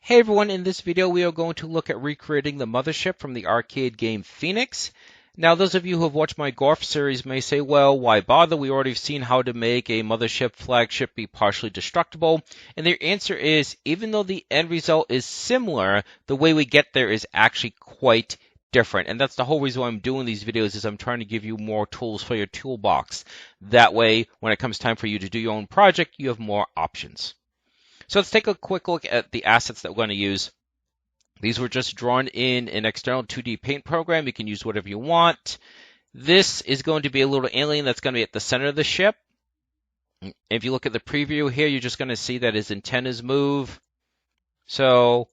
Hey everyone, in this video we are going to look at recreating the Mothership from the arcade game Phoenix. Now those of you who have watched my Golf series may say, well, why bother? We already have seen how to make a Mothership flagship be partially destructible. And the answer is, even though the end result is similar, the way we get there is actually quite different. And that's the whole reason why I'm doing these videos, is I'm trying to give you more tools for your toolbox. That way, when it comes time for you to do your own project, you have more options. So let's take a quick look at the assets that we're going to use. These were just drawn in an external 2D paint program. You can use whatever you want. This is going to be a little alien that's going to be at the center of the ship. If you look at the preview here, you're just going to see that his antennas move. So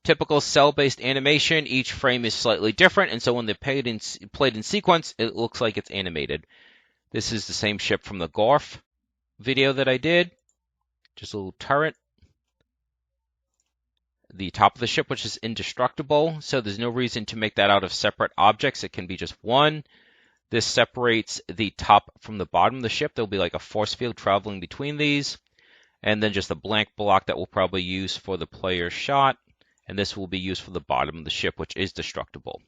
typical cell-based animation, each frame is slightly different, and so when they're played in sequence, it looks like it's animated. This is the same ship from the Golf video that I did. Just a little turret. The top of the ship, which is indestructible, so there's no reason to make that out of separate objects. It can be just one. This separates the top from the bottom of the ship. There'll be like a force field traveling between these. And then just a blank block that we'll probably use for the player's shot. And this will be used for the bottom of the ship, which is destructible.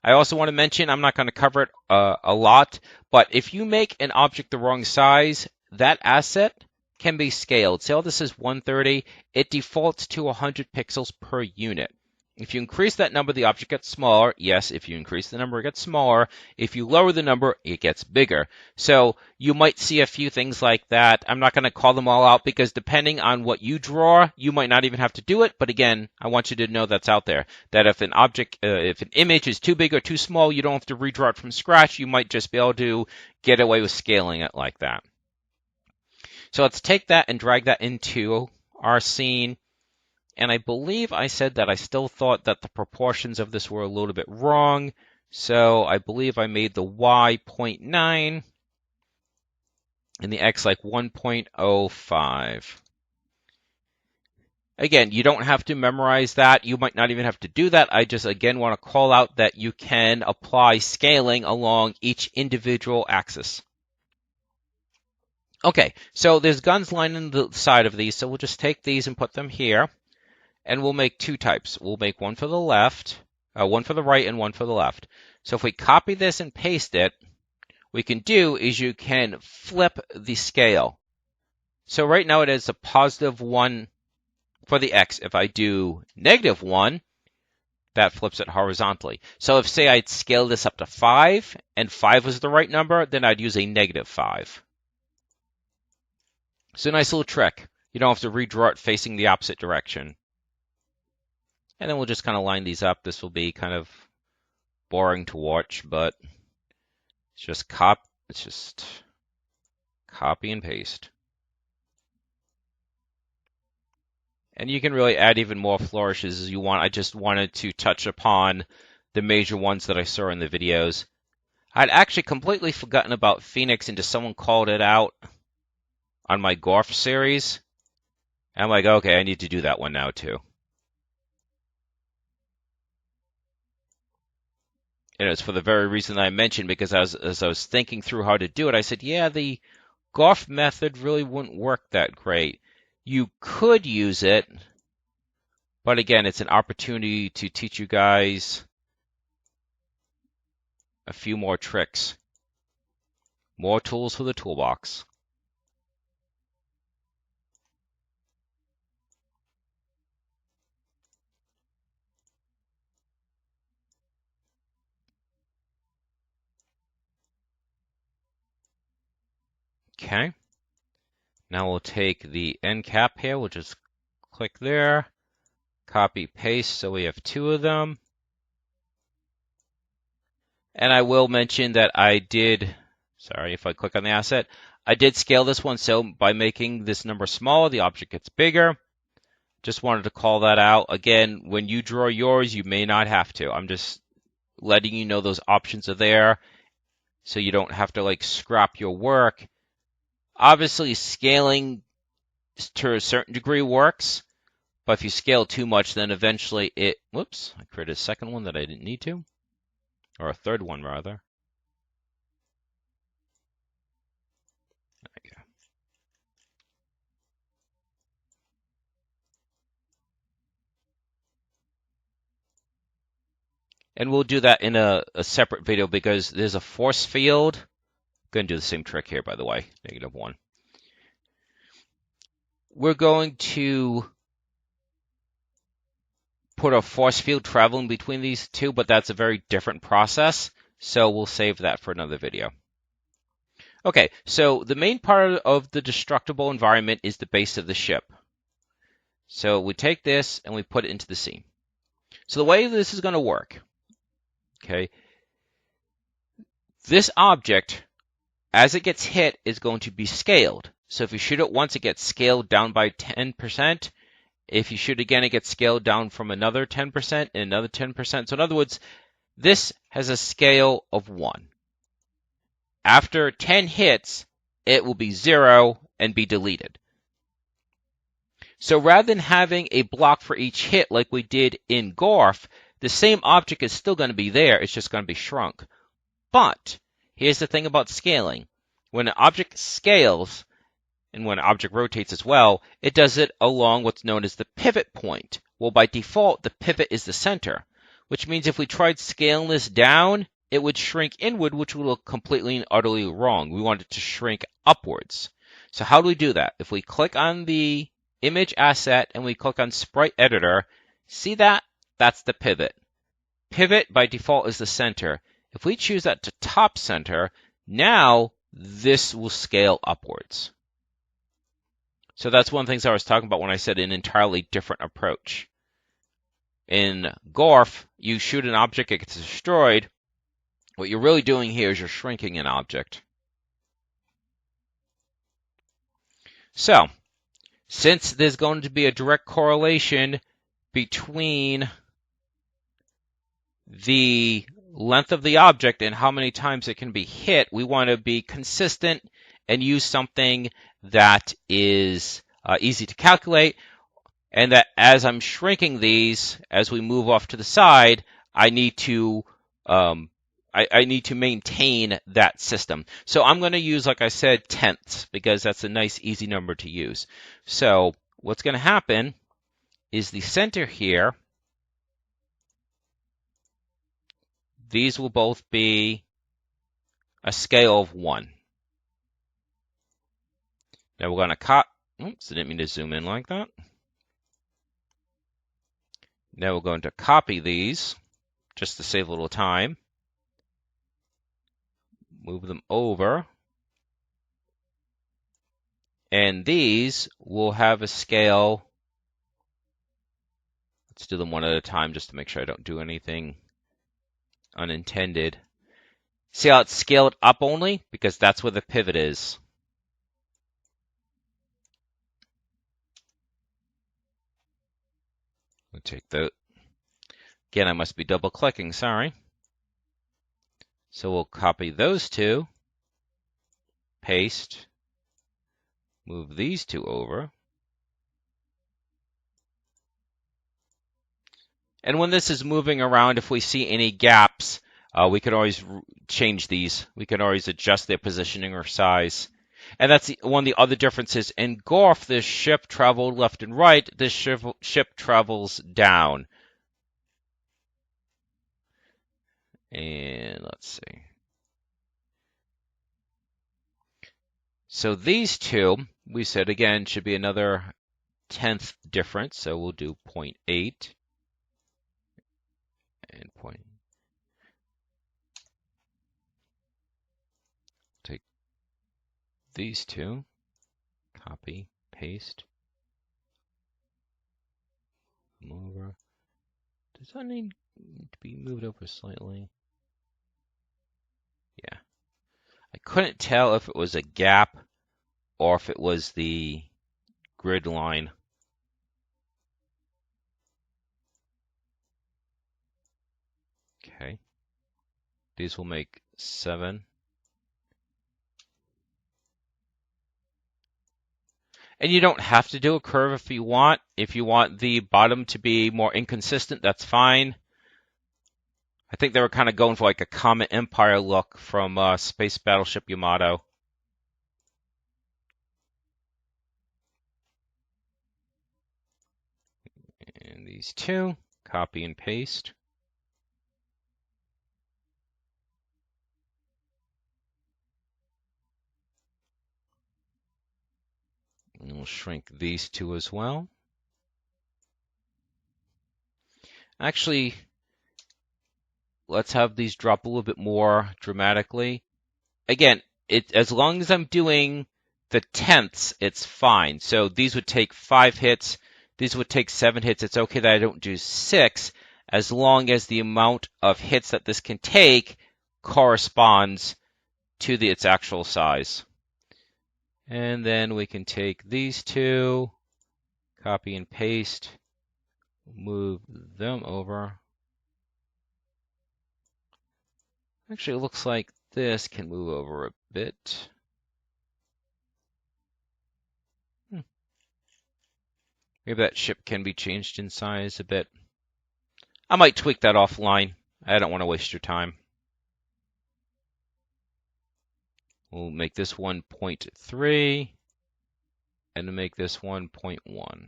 I also want to mention, I'm not going to cover it a lot, but if you make an object the wrong size, that asset can be scaled. Say, this is 130. It defaults to 100 pixels per unit. If you increase that number, the object gets smaller. Yes, if you increase the number, it gets smaller. If you lower the number, it gets bigger. So you might see a few things like that. I'm not going to call them all out because depending on what you draw, you might not even have to do it. But again, I want you to know that's out there. That if an object, if an image is too big or too small, you don't have to redraw it from scratch. You might just be able to get away with scaling it like that. So let's take that and drag that into our scene. And I believe I said that I still thought that the proportions of this were a little bit wrong. So I believe I made the y 0.9 and the x like 1.05. Again, you don't have to memorize that. You might not even have to do that. I just, again, want to call out that you can apply scaling along each individual axis. Okay, so there's guns lining the side of these, so we'll just take these and put them here. And we'll make two types. We'll make one for the left, one for the right, and one for the left. So if we copy this and paste it, what we can do is you can flip the scale. So right now it is a +1 for the x. If I do -1, that flips it horizontally. So if, say, I'd scale this up to 5, and 5 was the right number, then I'd use a -5. So a nice little trick. You don't have to redraw it facing the opposite direction. And then we'll just kind of line these up. This will be kind of boring to watch, but it's just copy and paste. And you can really add even more flourishes as you want. I just wanted to touch upon the major ones that I saw in the videos. I'd actually completely forgotten about Phoenix until someone called it out on my Golf series. And I'm like, okay, I need to do that one now too. And it's for the very reason that I mentioned, because as I was thinking through how to do it, I said, yeah, the Golf method really wouldn't work that great. You could use it, but again, it's an opportunity to teach you guys a few more tricks. More tools for the toolbox. Okay. Now we'll take the end cap here. We'll just click there, copy, paste, so we have two of them. And I will mention that I did, sorry if I click on the asset, I did scale this one, so by making this number smaller, the object gets bigger. Just wanted to call that out. Again, when you draw yours, you may not have to. I'm just letting you know those options are there, so you don't have to like scrap your work. Obviously, scaling to a certain degree works, but if you scale too much, then eventually it, whoops, I created a second one that I didn't need to, or a third one rather. There we go. And we'll do that in a separate video because there's a force field. I'm going to do the same trick here, by the way, -1. We're going to put a force field traveling between these two, but that's a very different process. So we'll save that for another video. Okay, so the main part of the destructible environment is the base of the ship. So we take this and we put it into the scene. So the way this is going to work, okay, this object, as it gets hit, is going to be scaled. So if you shoot it once, it gets scaled down by 10%. If you shoot again, it gets scaled down from another 10% and another 10%. So in other words, this has a scale of 1. After 10 hits, it will be 0 and be deleted. So rather than having a block for each hit like we did in Gorf, the same object is still going to be there. It's just going to be shrunk. But here's the thing about scaling. When an object scales, and when an object rotates as well, it does it along what's known as the pivot point. Well, by default, the pivot is the center, which means if we tried scaling this down, it would shrink inward, which would look completely and utterly wrong. We want it to shrink upwards. So how do we do that? If we click on the image asset and we click on Sprite Editor, see that? That's the pivot. Pivot by default is the center. If we choose that to top center, now this will scale upwards. So that's one of the things I was talking about when I said an entirely different approach. In Gorf, you shoot an object, it gets destroyed. What you're really doing here is you're shrinking an object. So, since there's going to be a direct correlation between the length of the object and how many times it can be hit, we want to be consistent and use something that is easy to calculate, and that as I'm shrinking these, as we move off to the side, I need to maintain that system. So I'm going to use, like I said, tenths, because that's a nice, easy number to use. So what's going to happen is the center here, these will both be a scale of 1. Now we're going to cut. Oops, I didn't mean to zoom in like that. Now we're going to copy these just to save a little time. Move them over. And these will have a scale. Let's do them one at a time just to make sure I don't do anything unintended. See how it's scaled up only? Because that's where the pivot is. We'll take that. Again, I must be double clicking, sorry. So we'll copy those two, paste, move these two over. And when this is moving around, if we see any gaps, we can always change these. We can always adjust their positioning or size. And that's one of the other differences. In Gorf, this ship traveled left and right. This ship travels down. And let's see. So these two, we said again, should be another 10th difference. So we'll do 0.8 and point. Take these two, copy, paste, move over. Does that need to be moved over slightly? Yeah. I couldn't tell if it was a gap or if it was the grid line. Okay. These will make 7. And you don't have to do a curve if you want. If you want the bottom to be more inconsistent, that's fine. I think they were kind of going for like a Comet Empire look from Space Battleship Yamato. And these two, copy and paste. We'll shrink these two as well. Actually, let's have these drop a little bit more dramatically. Again, as long as I'm doing the tenths, it's fine. So these would take 5 hits. These would take 7 hits. It's okay that I don't do 6, as long as the amount of hits that this can take corresponds to its actual size. And then we can take these two, copy and paste, move them over. Actually, it looks like this can move over a bit. Maybe that ship can be changed in size a bit. I might tweak that offline. I don't want to waste your time. We'll make this 1.3 and make this 1.1.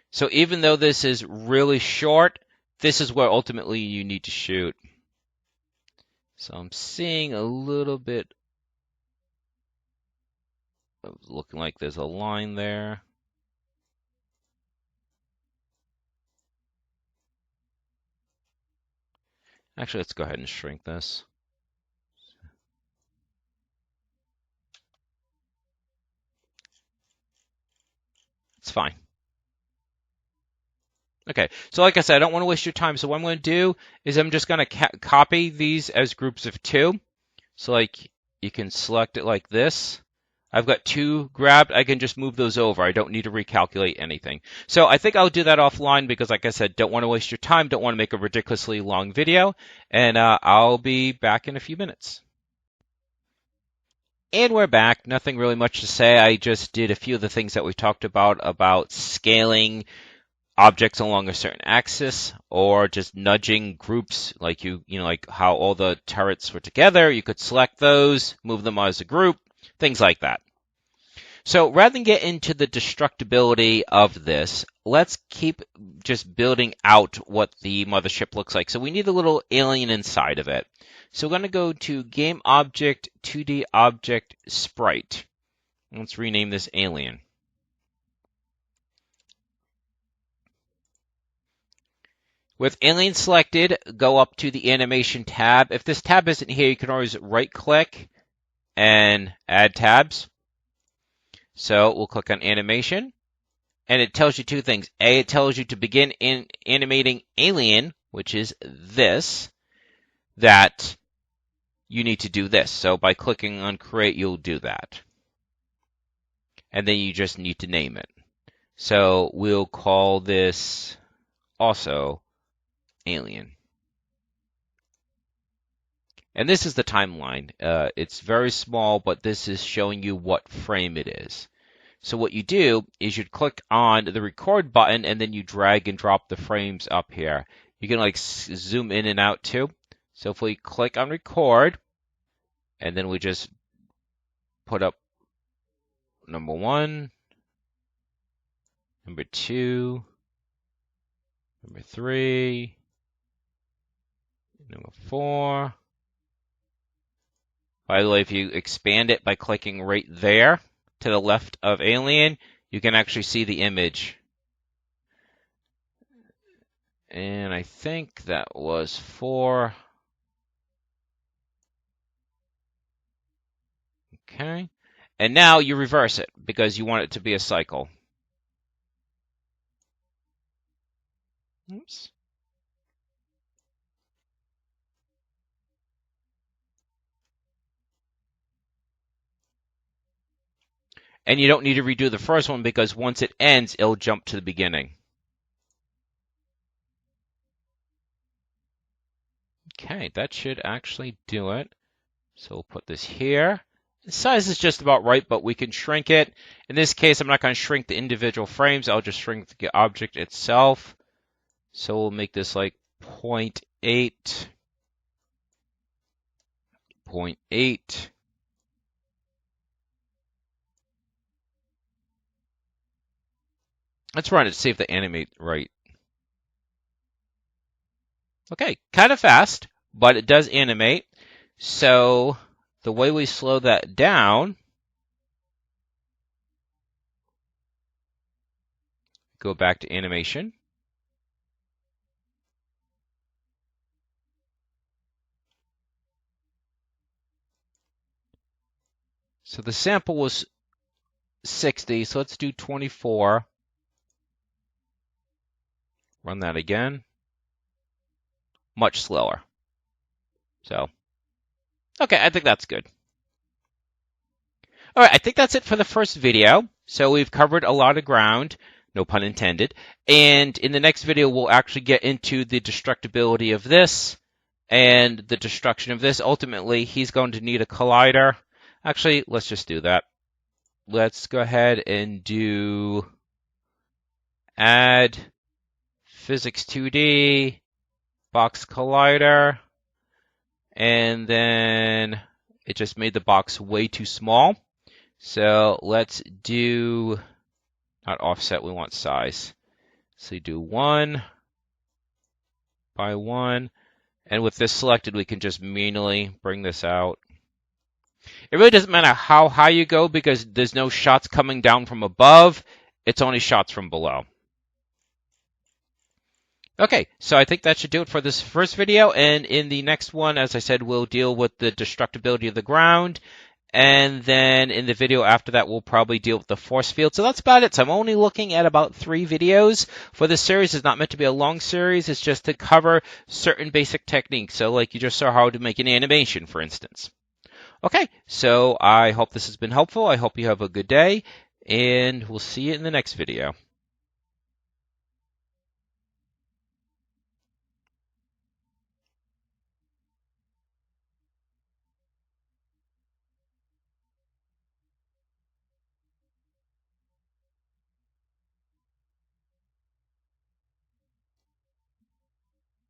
So even though this is really short, this is where ultimately you need to shoot. So I'm seeing a little bit of looking like there's a line there. Actually, let's go ahead and shrink this. It's fine. Okay, so like I said, I don't want to waste your time. So what I'm going to do is I'm just going to copy these as groups of 2. So like you can select it like this. I've got 2 grabbed. I can just move those over. I don't need to recalculate anything. So I think I'll do that offline because, like I said, don't want to waste your time. Don't want to make a ridiculously long video. And I'll be back in a few minutes. And we're back. Nothing really much to say. I just did a few of the things that we talked about scaling objects along a certain axis, or just nudging groups, like like how all the turrets were together. You could select those, move them as a group, things like that. So rather than get into the destructibility of this, let's keep just building out what the mothership looks like. So we need a little alien inside of it. So we're going to go to Game Object, 2D Object, Sprite. Let's rename this Alien. With Alien selected, go up to the Animation tab. If this tab isn't here, you can always right-click and add tabs. So we'll click on Animation, and it tells you 2 things. A, it tells you to begin animating Alien, which is this, that you need to do this. So by clicking on Create, you'll do that. And then you just need to name it. So we'll call this also Alien. And this is the timeline. It's very small, but this is showing you what frame it is. So what you do is you click on the record button and then you drag and drop the frames up here. You can like zoom in and out too. So if we click on record and then we just put up number 1, number 2, number 3, number 4. By the way, if you expand it by clicking right there to the left of Alien, you can actually see the image. And I think that was 4. Okay. And now you reverse it because you want it to be a cycle. Oops. And you don't need to redo the first one because once it ends, it'll jump to the beginning. Okay, that should actually do it. So we'll put this here. The size is just about right, but we can shrink it. In this case, I'm not going to shrink the individual frames. I'll just shrink the object itself. So we'll make this like 0.8, 0.8. Let's run it to see if they animate right. Okay, kind of fast, but it does animate. So the way we slow that down, go back to animation. So the sample was 60, so let's do 24. Run that again. Much slower. So, okay, I think that's good. All right, I think that's it for the first video. So we've covered a lot of ground, no pun intended. And in the next video, we'll actually get into the destructibility of this and the destruction of this. Ultimately, he's going to need a collider. Actually, let's just do that. Let's go ahead and do add physics 2D, box collider, and then it just made the box way too small. So let's do, not offset, we want size. So you do 1 by 1. And with this selected, we can just manually bring this out. It really doesn't matter how high you go because there's no shots coming down from above. It's only shots from below. Okay, so I think that should do it for this first video. And in the next one, as I said, we'll deal with the destructibility of the ground. And then in the video after that, we'll probably deal with the force field. So that's about it. So I'm only looking at about 3 videos for this series. It's not meant to be a long series. It's just to cover certain basic techniques. So like you just saw how to make an animation, for instance. Okay, so I hope this has been helpful. I hope you have a good day, and we'll see you in the next video.